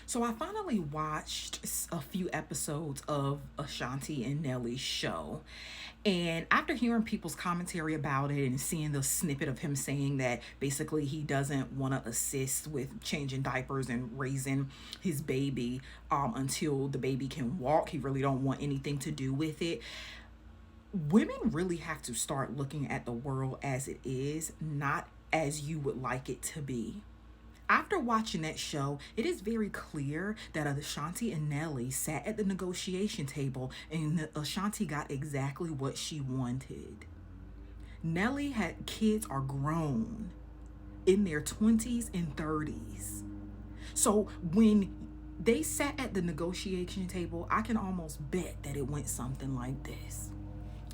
So I finally watched a few episodes of Ashanti and Nelly's show. And after hearing people's commentary about it and seeing the snippet of him saying that basically he doesn't want to assist with changing diapers and raising his baby until the baby can walk, he really don't want anything to do with it. Women really have to start looking at the world as it is, not as you would like it to be. After watching that show, it is very clear that Ashanti and Nelly sat at the negotiation table and Ashanti got exactly what she wanted. Nelly had kids are grown in their 20s and 30s. So when they sat at the negotiation table, I can almost bet that it went something like this.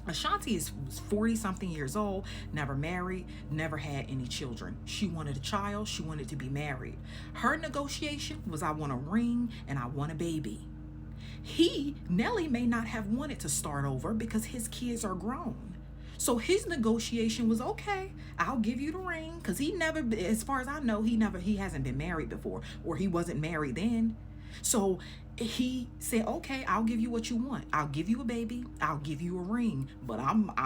Ashanti is 40 something years old, never married, never had any children. She wanted a child, she wanted to be married. Her negotiation was I want a ring and I want a baby. Nelly may not have wanted to start over because his kids are grown. So his negotiation was okay, I'll give you the ring because he never, as far as I know, he hasn't been married before or he wasn't married then. So he said, okay, I'll give you what you want. I'll give you a baby. I'll give you a ring. But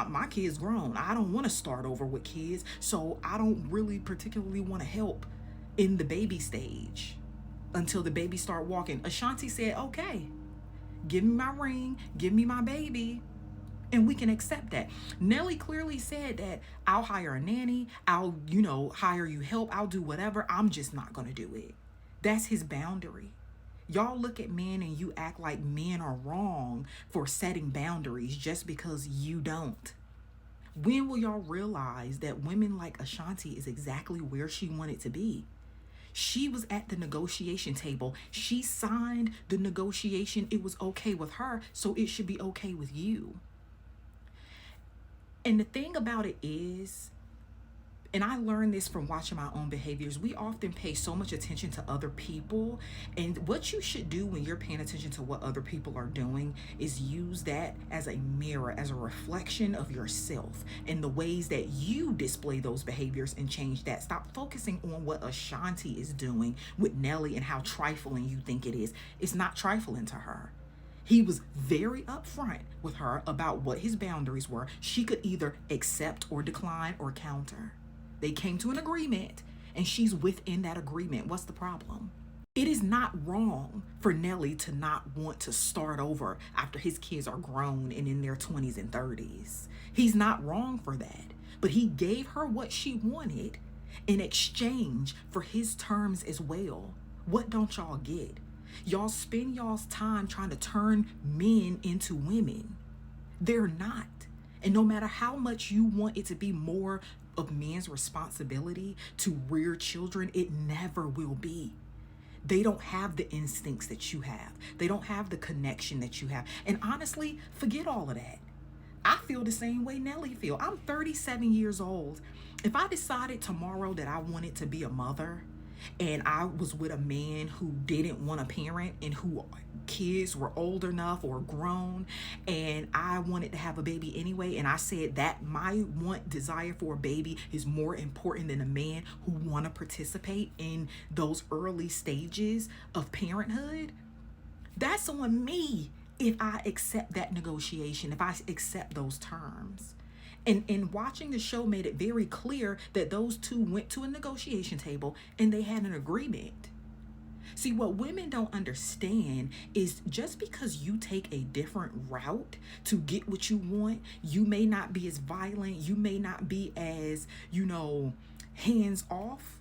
my kid's grown. I don't want to start over with kids. So I don't really particularly want to help in the baby stage until the baby start walking. Ashanti said, okay, give me my ring. Give me my baby. And we can accept that. Nelly clearly said that I'll hire a nanny. I'll, hire you help. I'll do whatever. I'm just not going to do it. That's his boundary. Y'all look at men and you act like men are wrong for setting boundaries just because you don't. When will y'all realize that women like Ashanti is exactly where she wanted to be? She was at the negotiation table. She signed the negotiation. It was okay with her, so it should be okay with you. And the thing about it is, and I learned this from watching my own behaviors, we often pay so much attention to other people. And what you should do when you're paying attention to what other people are doing is use that as a mirror, as a reflection of yourself and the ways that you display those behaviors and change that. Stop focusing on what Ashanti is doing with Nelly and how trifling you think it is. It's not trifling to her. He was very upfront with her about what his boundaries were. She could either accept or decline or counter. They came to an agreement and she's within that agreement. What's the problem? It is not wrong for Nelly to not want to start over after his kids are grown and in their 20s and 30s. He's not wrong for that. But he gave her what she wanted in exchange for his terms as well. What don't y'all get? Y'all spend y'all's time trying to turn men into women. They're not. And no matter how much you want it to be more of men's responsibility to rear children, it never will be. They don't have the instincts that you have. They don't have the connection that you have. And honestly, forget all of that. I feel the same way Nelly feel. I'm 37 years old. If I decided tomorrow that I wanted to be a mother and I was with a man who didn't want a parent and who kids were old enough or grown and I wanted to have a baby anyway, and I said that my desire for a baby is more important than a man who want to participate in those early stages of parenthood, that's on me if I accept that negotiation, if I accept those terms. And watching the show made it very clear that those two went to a negotiation table and they had an agreement. See, what women don't understand is just because you take a different route to get what you want, you may not be as violent, you may not be as, hands off.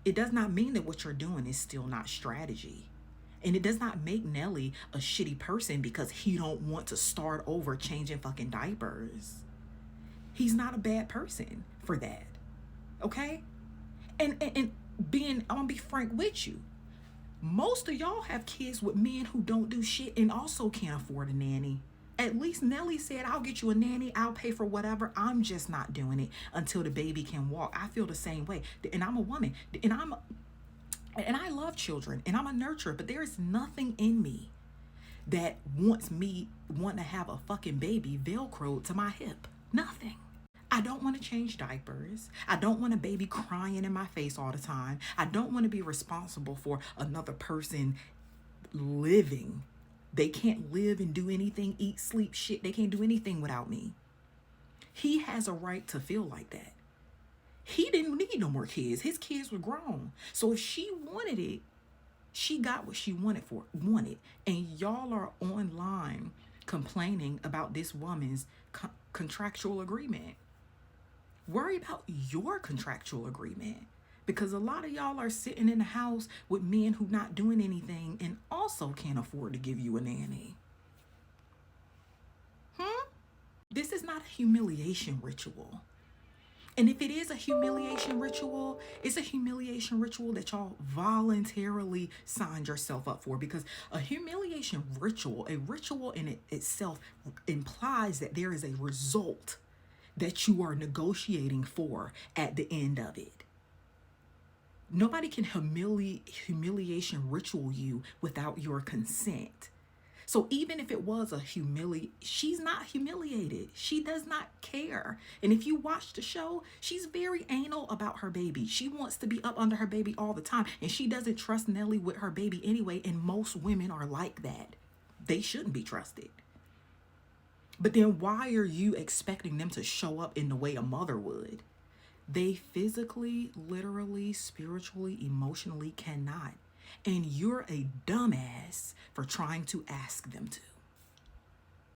It does not mean that what you're doing is still not strategy. And it does not make Nelly a shitty person because he don't want to start over changing fucking diapers. He's not a bad person for that. Okay? And I'm gonna be frank with you. Most of y'all have kids with men who don't do shit and also can't afford a nanny. At least Nelly said, I'll get you a nanny, I'll pay for whatever. I'm just not doing it until the baby can walk. I feel the same way. And I'm a woman. And I love children and I'm a nurturer, but there is nothing in me that wants to have a fucking baby velcroed to my hip. Nothing. I don't want to change diapers. I don't want a baby crying in my face all the time. I don't want to be responsible for another person living. They can't live and do anything, eat, sleep, shit. They can't do anything without me. He has a right to feel like that. He didn't need no more kids. His kids were grown. So if she wanted it, she got what she wanted. And y'all are online complaining about this woman's contractual agreement. Worry about your contractual agreement. Because a lot of y'all are sitting in the house with men who not doing anything and also can't afford to give you a nanny. This is not a humiliation ritual. And if it is a humiliation ritual, it's a humiliation ritual that y'all voluntarily signed yourself up for. Because a humiliation ritual, a ritual in itself implies that there is a result that you are negotiating for at the end of it. Nobody can humiliation ritual you without your consent. So even if it was she's not humiliated. She does not care. And if you watch the show, she's very anal about her baby. She wants to be up under her baby all the time. And she doesn't trust Nelly with her baby anyway. And most women are like that. They shouldn't be trusted. But then why are you expecting them to show up in the way a mother would? They physically, literally, spiritually, emotionally cannot. And you're a dumbass for trying to ask them to.